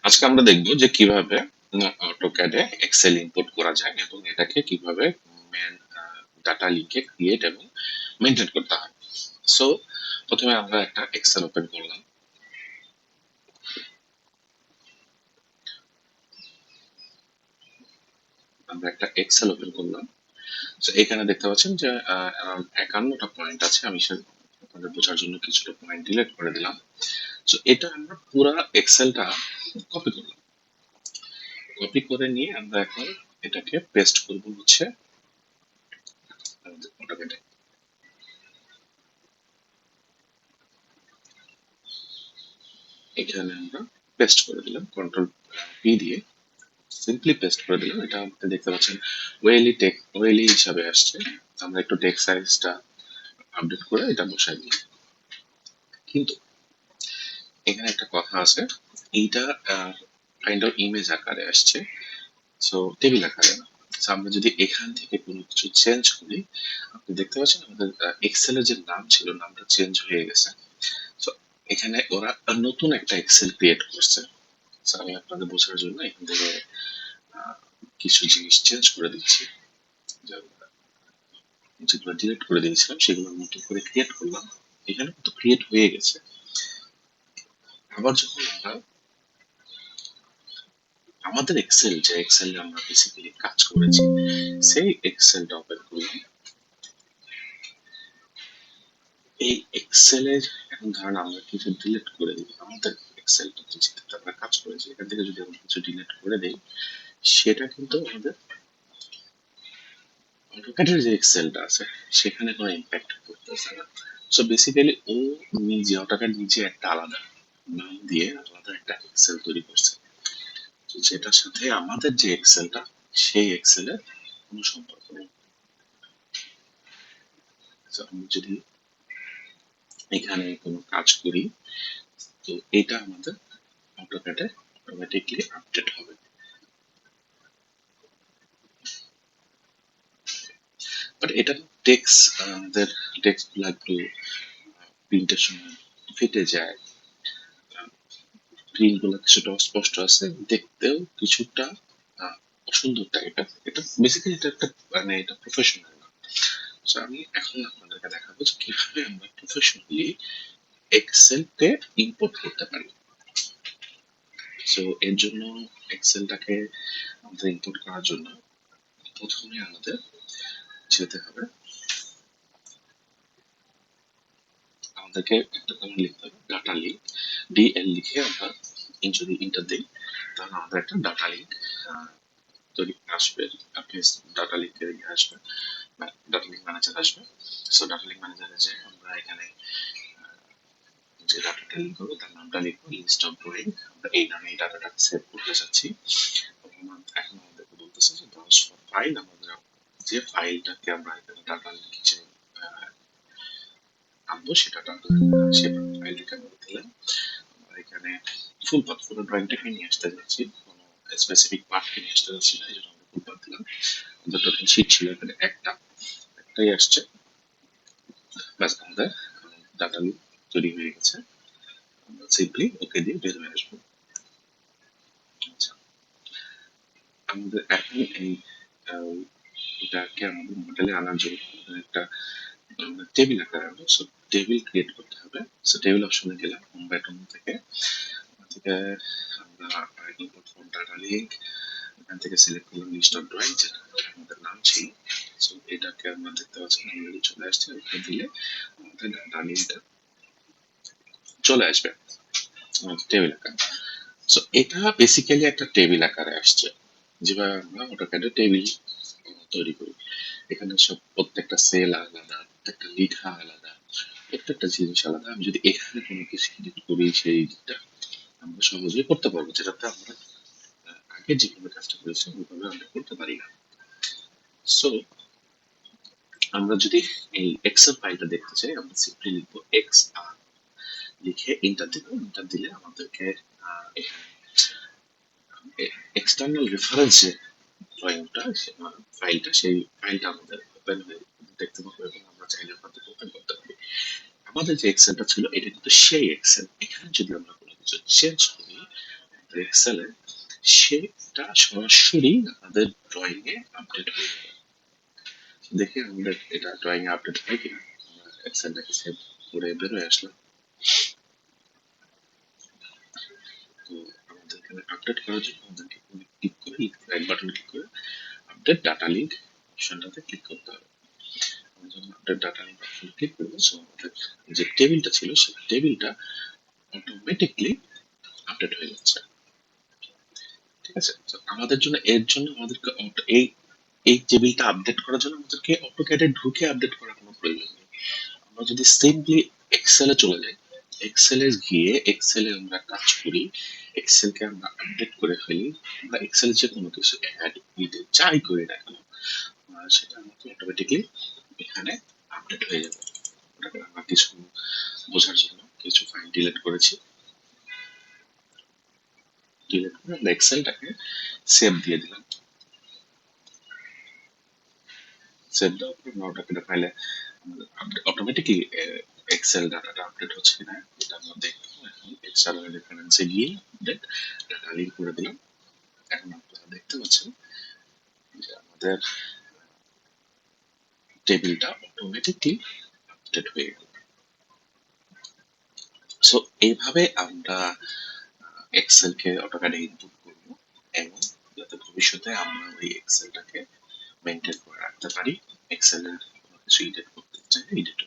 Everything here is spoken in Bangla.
আজকে আমরা দেখব যে কিভাবে অটোক্যাডে এক্সেল ইম্পোর্ট করা যায় এবং এটাকে কিভাবে ম্যান ডাটা লিঙ্কে ক্রিয়েট এবং মেনটেন করতে হয়। সো প্রথমে আমরা একটা এক্সেল ওপেন করলাম। আমরা একটা এক্সেল ওপেন করলাম। সো এখানে দেখতে পাচ্ছেন যে around 51টা পয়েন্ট আছে। আমি আপনাদের বোঝার জন্য কিছুটা পয়েন্ট ডিলিট করে দিলাম। সো এটা আমরা পুরা এক্সেলটা কপি করলাম। কপি করে নিয়ে আমরা এখন এটাকে পেস্ট করব হচ্ছে আমাদের অটোক্যাডে। এখানে আমরা পেস্ট করে দিলাম কন্ট্রোল পি দিয়ে সিম্পলি পেস্ট করে দিলাম। এটা আপনি দেখতে পাচ্ছেন ওয়েলি হিসাবে আসছে। আমরা একটু টেক্সট সাইজটা আপডেট করে এটা বসাই দিই। কিন্তু এখানে একটা কথা আছে, এইটা কাইন্ড অফ ইমেজ আকারে আসছে, সো টেবিল আকারে না। So, আমরা যদি এখান থেকে কোনো কিছু চেঞ্জ করি, আপনি দেখতে পাচ্ছেন আমাদের এক্সেলের যে নাম ছিল নামটা চেঞ্জ হয়ে গেছে। সো এখানে ওরা নতুন একটা এক্সেল ক্রিয়েট করছে। So, আমি আপনাদের বোঝার জন্য এখান থেকে আহ, কিছু জিনিস চেঞ্জ করে দিচ্ছি। যেগুলো ডিলিট করে দিয়েছিলাম সেগুলো নতুন করে ক্রিয়েট করলাম। এখানে কিন্তু ক্রিয়েট হয়ে গেছে। আবার যখন আমরা আমাদের এক্সেল, যে এক্সেল আমরা বেসিক্যালি কাজ করেছি, সেই এক্সেলটা ওপেন করলাম। এই এক্সেলের এখন ধরেন আমরা কিছু ডিলিট করে দিই, আমাদের এক্সেলটা যেটাতে আমরা কাজ করেছি এখান থেকে যদি আমরা কিছু ডিলিট করে দিই, সেটা কিন্তু আমাদের অটোক্যাডের যে এক্সেলটা আছে সেখানে কোনো ইম্প্যাক্ট করতেছে না। সো বেসিক্যালি ও নিজে অটোক্যাড নিজে একটা আলাদা নাম দিয়ে আলাদা একটা এক্সেল তৈরি করছে, যেটার সাথে আমাদের যে এক্সেলটা সেই এক্সেলের কোনো সম্পর্ক নেই। So, আমি যদি এখানে কোনো কাজ করি, তো এটা আমাদের অটোক্যাডে অটোমেটিকলি আপডেট হবে। বাট এটা টেক্সট, আমাদের টেক্সট গুলো একটু প্রিন্টের সময় ফেটে যায়, প্রিন্ট গুলো কিছুটা অস্পষ্ট আছে, দেখতেও কিছুটা অসুন্দর টাইপের। এটা বেসিক্যালি এটা একটা মানে এটা প্রফেশনাল না। So, আমি এখন আপনাদেরকে দেখাবো যে কিভাবে আমরা প্রফেশনালি এক্সেলকে ইম্পোর্ট করতে পারি। সো এর জন্য এক্সেলটাকে আমাদের ইম্পোর্ট করার জন্য প্রথমে আমাদের যেতে হবে, আমাদেরকে একটা কমান্ড লিখতে হবে, ডাটা লিঙ্ক। ডিএল লিখে আমরা যদি ইন্টার দিই, তাহলে আমাদের একটা ডাটা লিঙ্ক তৈরি আসবে। আপনি ডাটা লিঙ্কে আসবে, ডাটা লিঙ্ক ম্যানেজার আসবে। সো ডাটা লিঙ্ক ম্যানেজারে যে আমরা এখানে যে ডাটাটা লিঙ্ক করবো তার নামটা লিখবো লিস্ট অফ ড্রয়িং। আমরা এই নামে এই ডাটাটাকে সেভ করতে চাচ্ছি। এখন আমাদেরকে বলতেছে যে ব্রাউজ ফর ফাইল, আমাদের যে ফাইলটাকে আমরা এখানে ডাটা লিঙ্ক হিসেবে আনবো সেটা ডাটা সে ফাইলটাকে আমরা দিলাম। আমরা এখানে ফুল পাথ পুরো ড্রয়িংটাকে নিয়ে আসতে যাচ্ছি, কোনো স্পেসিফিক পার্টকে নিয়ে আসতে যাচ্ছি না, এই জন্য আমরা ফুল পাথ দিলাম। আমাদের টোটাল শিট ছিল এখানে একটাই আসছে। ব্যাস আমাদের ডাটা লিঙ্ক তৈরি হয়ে গেছে। আমরা সিম্পলি ওকে দিয়ে বের হয়ে আসবো। আচ্ছা, আমাদের এখন এই এটাকে আমাদের মডেলে আনার জন্য আমাদের একটা টেবিল আকারে আনবো। সো টেবিল ক্রিয়েট করতে হবে। সো টেবিল অপশনে গেলাম, হোম বাটন থেকে থেকে আমরা ইম্পোর্ট ফ্রম ডাটা লিঙ্ক, এখান থেকে সিলেক্ট করলাম লিস্ট অফ ড্রয়িং, যেটা আমাদের নাম ছিল। সো এটাকে আমরা দেখতে পাচ্ছি অলরেডি চলে আসছে। ওকে দিলে আমাদের ডাটা লিঙ্কটা চলে আসবে টেবিল আকারে। সো এটা বেসিক্যালি একটা টেবিল আকারে আসছে, যেভাবে আমরা অটোক্যাডে টেবিল তৈরি করি। এখানে সব প্রত্যেকটা সেল আলাদা, প্রত্যেকটা লেখা আলাদা, প্রত্যেকটা জিনিস আলাদা। আমি যদি এখানে কোনো কিছু এডিট করি সেই দিকটা আমরা সহজেই করতে পারবো, যেটাতে আমরা আগে যেভাবে কাজটা করেছি ওইভাবে আমরা করতে পারি না। সো আমরা যদি এই এক্সেল ফাইলটা দেখতে চাই, আমরা সিম্পলি লিখবো এক্স আর, লিখে ইন্টার দিব। ইন্টার দিলে আমাদেরকে এক্সটার্নাল রেফারেন্স যে ড্রয়িংটা ফাইলটা, সেই ফাইলটা আমাদের ওপেন হয়ে দেখতে পাবো এবং আমরা চাইলে ওখান ওপেন করতে পারি। আমাদের যে এক্সেলটা ছিল এটা কিন্তু সেই এক্সেল। এখানে যদি আমরা কোনো কিছু চেঞ্জ করি, এক্সেলে, সেটা সরাসরি আমাদের ড্রয়িং এ আপডেট হয়ে যাবে। দেখি আমাদের এটা ড্রয়িং এ আপডেট হয় কিনা। এক্সেলটাকে সেভ করে বেরোয় আসলাম। তো আমাদের এখানে আপডেট করার জন্য আমাদেরকে ক্লিক করে রাইট বাটন ক্লিক করে আপডেট ডাটা লিঙ্ক অপশনটাতে ক্লিক করতে হবে। আমরা যখন update data link option click করবো, সো আমাদের যে টেবিলটা ছিল সেই টেবিলটা অটোমেটিকলি আপডেট হয়ে যাচ্ছে। ঠিক আছে, তো আমাদের জন্য এর জন্য আমাদেরকে এই এই টেবিলটা আপডেট করার জন্য আমাদেরকে অটোক্যাডে ঢুকে আপডেট করার কোনো প্রয়োজন নেই। আমরা যদি সিম্পলি এক্সেলে চলে যাই, এক্সেলে গিয়ে এক্সেলে আমরা কাজ করি, এক্সেলকে আমরা আপডেট করে ফেলি, আমরা এক্সেলে যে কোনো কিছু অ্যাড নিতে যাই করি না কেন, সেটা আমাকে অটোমেটিকলি এখানে আপডেট হয়ে যাবে। ওটাকে আমরা কিছু বোঝার জন্য কিছু ফাইল ডিলিট করেছি, ডিলিট করে আমরা এক্সেলটাকে সেভ দিয়ে দিলাম। সেভ দেওয়ার পর আমরা ওটাকে ফাইলে অটোমেটিকলি এক্সেল ডাটাটা আপডেট হচ্ছে কিনা এটা আমরা দেখবো। এখন এক্সেল রেফারেন্সে গিয়ে আপডেট ডাটা লিঙ্ক করে দিলাম। এখন আপনারা দেখতে পাচ্ছেন যে আমাদের টেবিলটা অটোমেটিকলি আপডেট হয়ে গেল। সো এইভাবে আমরা এক্সেলকে অটোক্যাডে ইনপুট করব, এবং যাতে ভবিষ্যতে আমরা ওই এক্সেলটাকে মেনটেন করে রাখতে পারি, এক্সেলের কোনো কিছু এডিট করতে চাইলে এডিট